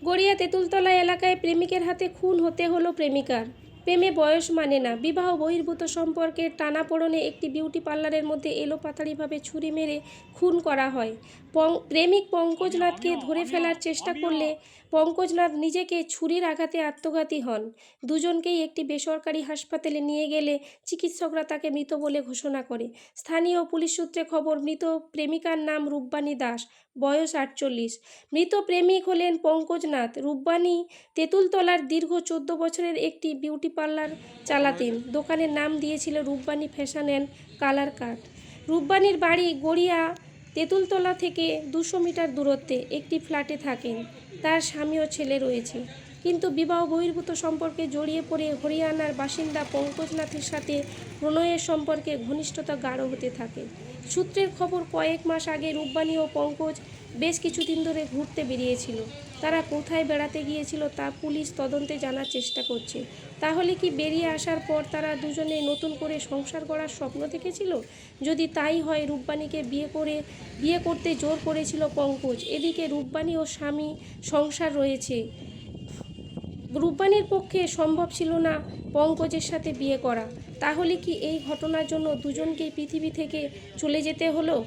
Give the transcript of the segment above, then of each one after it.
গড়িয়া তেঁতুলতলা এলাকায় প্রেমিকের হাতে খুন হতে হলো প্রেমিকার। প্রেমে বয়স মানে না, বিবাহ বহির্ভূত সম্পর্কের টানাপোড়েনে একটি বিউটি পার্লারের মধ্যে এলোপাতাড়িভাবে ছুরি মেরে খুন করা হয়। প্রেমিক পঙ্কজনাথকে ধরে ফেলার চেষ্টা করলে পঙ্কজনাথ নিজেকে ছুরির আঘাতে আত্মঘাতী হন। দুজনকেই একটি বেসরকারি হাসপাতালে নিয়ে গেলে চিকিৎসকরা তাকে মৃত বলে ঘোষণা করে। স্থানীয় পুলিশ সূত্রে খবর, মৃত প্রেমিকার নাম রূপবাণী দাস, বয়স 48। মৃত প্রেমিক হলেন পঙ্কজনাথ। রূপবাণী তেঁতুলতলার দীর্ঘ 14 বছরের একটি বিউটি পার্লার চালাতেন। দোকানের নাম দিয়েছিল Rupbani fashion and colour cut. রূপবাণীর বাড়ি গড়িয়া তেঁতুলতলা থেকে 200 মিটার দূরত্বে একটি ফ্ল্যাটে থাকেন। তার স্বামী ও ছেলে রয়েছে, কিন্তু বিবাহ বহির্ভূত সম্পর্কে জড়িয়ে পড়ে হরিয়ানার বাসিন্দা পঙ্কজনাথের সাথে প্রণয়ের সম্পর্কে ঘনিষ্ঠতা গাঢ় হতে থাকে। সূত্রের খবর, কয়েক মাস আগে রূপবাণী ও পঙ্কজ বেশ কিছুদিন ধরে ঘুরতে বেরিয়েছিল। তারা কোথায় বেড়াতে গিয়েছিল তা পুলিশ তদন্তে জানার চেষ্টা করছে। তাহলে কি বেরিয়ে আসার পর তারা দুজনে নতুন করে সংসার গড়ার স্বপ্ন দেখেছিল? যদি তাই হয়, রূপবাণীকে বিয়ে করতে জোর করেছিল পঙ্কজ। এদিকে রূপবাণী ও স্বামী সংসার রয়েছে। রূপবাণীর পক্ষে সম্ভব ছিল না পঙ্কজের সাথে বিয়ে করা। তাহলে কি এই ঘটনার জন্য দুজনকেই পৃথিবী থেকে চলে যেতে হলো?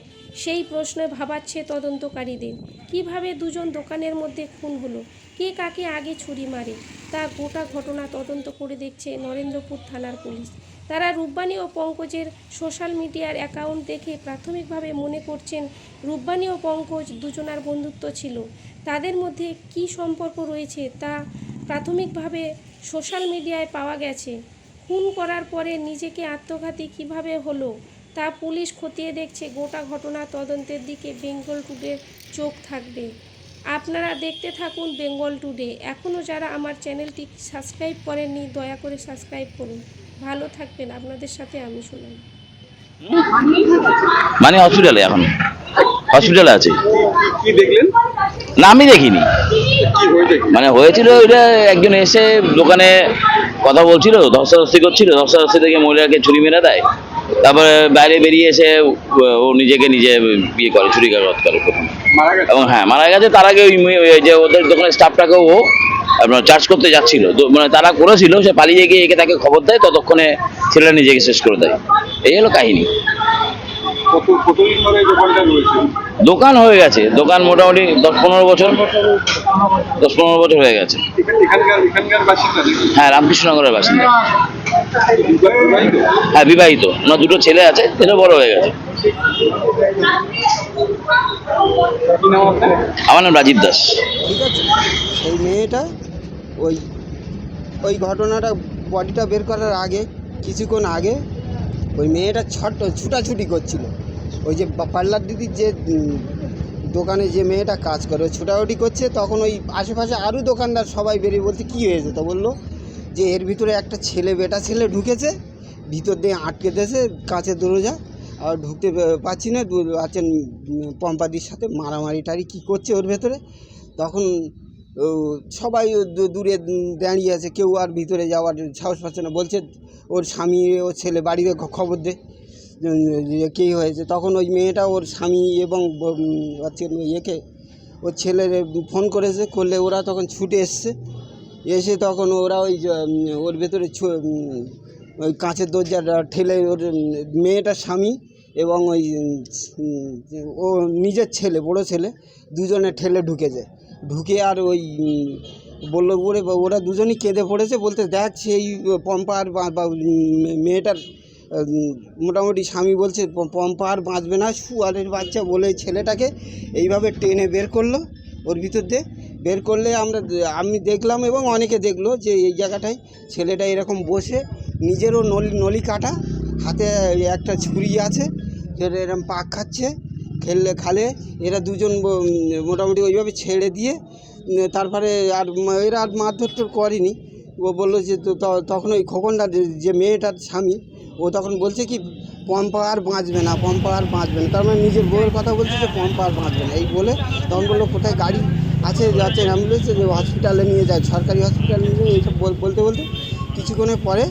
সেই প্রশ্নে ভাবাচ্ছে তদন্তকারীদের। কিভাবে দুজন দোকানের মধ্যে খুন হলো, কে কাকে আগে ছুরি মারে, তা গোটা ঘটনা তদন্ত করে দেখছে নরেন্দ্রপুর থানার পুলিশ। তারা রূপবাণী ও পঙ্কজের সোশ্যাল মিডিয়ার অ্যাকাউন্ট দেখে প্রাথমিকভাবে মনে করছেন রূপবাণী ও পঙ্কজ দুজনার বন্ধুত্ব ছিল। তাদের মধ্যে কী সম্পর্ক রয়েছে তা প্রাথমিকভাবে সোশ্যাল মিডিয়ায় পাওয়া গেছে। খুন করার পরে নিজেকে আত্মঘাতী কিভাবে হলো তা পুলিশ খতিয়ে দেখছে। গোটা ঘটনা তদন্তের দিকে বেঙ্গল টুডের চোখ থাকবে। আপনারা দেখতে থাকুন বেঙ্গল টুডে। এখনও যারা আমার চ্যানেলটি সাবস্ক্রাইব করেননি, দয়া করে সাবস্ক্রাইব করুন। ভালো থাকবেন। আপনাদের সাথে আমি শুনলাম। মানে হসপিটালে এখন হসপিটালে আছে। কি দেখলেন? না আমি দেখিনি। কি হয়েছে? মানে হয়েছিল ওইটা, একজন এসে দোকানে কথা বলছিল, ধস্তাধস্তি করছিল, ধস্তাধস্তি থেকে মহিলাকে ছুরি মেরে দেয়। তারপরে বাইরে বেরিয়ে এসে ও নিজেকে নিজে বিয়ে করে, ছুরিকাঘাত করে প্রথমে। মারা গেছে? এবং হ্যাঁ মারা গেছে। তার আগে ওই যে ওদের দোকানের স্টাফটাকেও ও আপনার চার্জ করতে যাচ্ছিল, মানে তারা করেছিল, সে পালিয়ে গিয়ে একে তাকে খবর দেয়, ততক্ষণে ছেলেটা নিজেকে শেষ করে দেয়। এই হলো কাহিনী। কতদিন ধরে দোকানটা রয়েছে? দোকান হয়ে গেছে, দোকান মোটামুটি 10-15 বছর, 10-15 বছর হয়ে গেছে। এখানকার বাসিন্দা নাকি? হ্যাঁ, রামকৃষ্ণনগরের বাসিন্দা। বিবাহিত? হ্যাঁ বিবাহিত, ওনার দুটো ছেলে আছে, ছেলে বড় হয়ে গেছে। কি নাম আপনার? আমার নাম রাজীব দাস। ঠিক আছে, সেই মেয়েটা ওই ওই ঘটনাটা বডিটা বের করার আগে, কিছুক্ষণ আগে ওই মেয়েটা ছুটাছুটি করছিল। ওই যে পার্লার দিদির যে দোকানে যে মেয়েটা কাজ করে, ওই ছুটাছুটি করছে, তখন ওই আশেপাশে আরও দোকানদার সবাই বেরিয়ে বলতে কী হয়েছে, তো বললো যে এর ভিতরে একটা বেটা ছেলে ঢুকেছে, ভিতর দিয়ে আটকে দিয়েছে কাঁচের দরজা, আর ঢুকতে পারছি না। আছেন পম্পাদির সাথে মারামারি টারি কী করছে ওর ভেতরে। তখন সবাই দূরে দাঁড়িয়ে আছে, কেউ আর ভিতরে যাওয়ার সাহস পাচ্ছে না। বলছে ওর স্বামী ও ছেলে বাড়িতে খবর দে কী হয়েছে। তখন ওই মেয়েটা ওর স্বামী এবং হচ্ছে ইয়েকে ওর ছেলের ফোন করলে ওরা তখন ছুটে এসে তখন ওরা ওর ভেতরে ওই কাঁচের দরজা ঠেলে ওর মেয়েটার স্বামী এবং ওই ও নিজের ছেলে, বড় ছেলে, দুজনে ঠেলে ঢুকে আর ওই বললো ওরা দুজনই কেঁদে পড়েছে। বলতে দেখ সেই পম্পা আর মেয়েটার মোটামুটি স্বামী বলছে পম্পা আর বাঁচবে না, শুয়ারের বাচ্চা বলে ছেলেটাকে এইভাবে টেনে বের করলো। ওর ভিতর দিয়ে বের করলে আমি দেখলাম এবং অনেকে দেখলো যে এই জায়গাটায় ছেলেটা এরকম বসে, নিজেরও নলি কাটা, হাতে একটা ছুরি আছে, সেটা এরকম পাক খাচ্ছে, খালে এরা দুজন মোটামুটি ওইভাবে ছেড়ে দিয়ে তারপরে আর এরা আর মারধর করেনি। ও বললো যে তখন ওই খোকনটা যে মেয়েটার স্বামী, ও তখন বলছে কি পম্পা আর বাঁচবে না, পম্পা আর বাঁচবে না, তার মানে নিজের বউয়ের কথা বলছে যে পম্পা আর বাঁচবে না। এই বলে তখন বললো কোথায় গাড়ি আছে, যাচ্ছে অ্যাম্বুলেন্সে, যে হসপিটালে নিয়ে যায়, সরকারি হসপিটালে নিয়ে যায়। এইসব বলতে কিছুক্ষণের পরে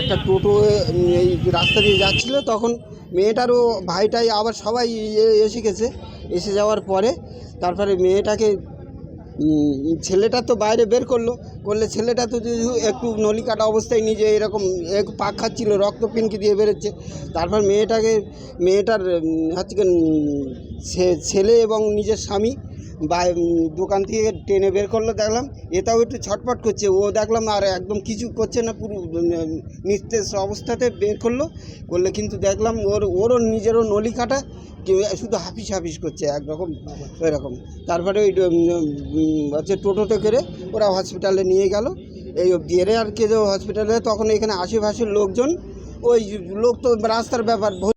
একটা টোটো এই রাস্তা দিয়ে যাচ্ছিলো, তখন মেয়েটারও ভাইটাই আবার সবাই এসে যাওয়ার পরে তারপরে মেয়েটাকে ছেলেটা তো বাইরে বের করলে ছেলেটা তো যদি একটু নলি কাটা অবস্থায় নিজে এরকম এক পাক খাচ্ছিল, রক্ত পিনকি দিয়ে বেরোচ্ছে। তারপর মেয়েটার হচ্ছে কি ছেলে এবং নিজের স্বামী দোকান থেকে টেনে বের করলো, দেখলাম এটাও একটু ছটপট করছে, ও দেখলাম আর একদম কিছু করছে না, পুরো নিস্তেজ অবস্থাতে বের করলে কিন্তু দেখলাম ওরও নিজেরও নলি কাটা, শুধু হাফিস করছে একরকম এরকম। তারপরে ওই হচ্ছে টোটোতে করে ওরা হসপিটালে নিয়ে গেল। এই অবধি এর আর কে যে হসপিটালে তখন এখানে আশেপাশের লোকজন, ওই লোক তো রাস্তার ব্যাপার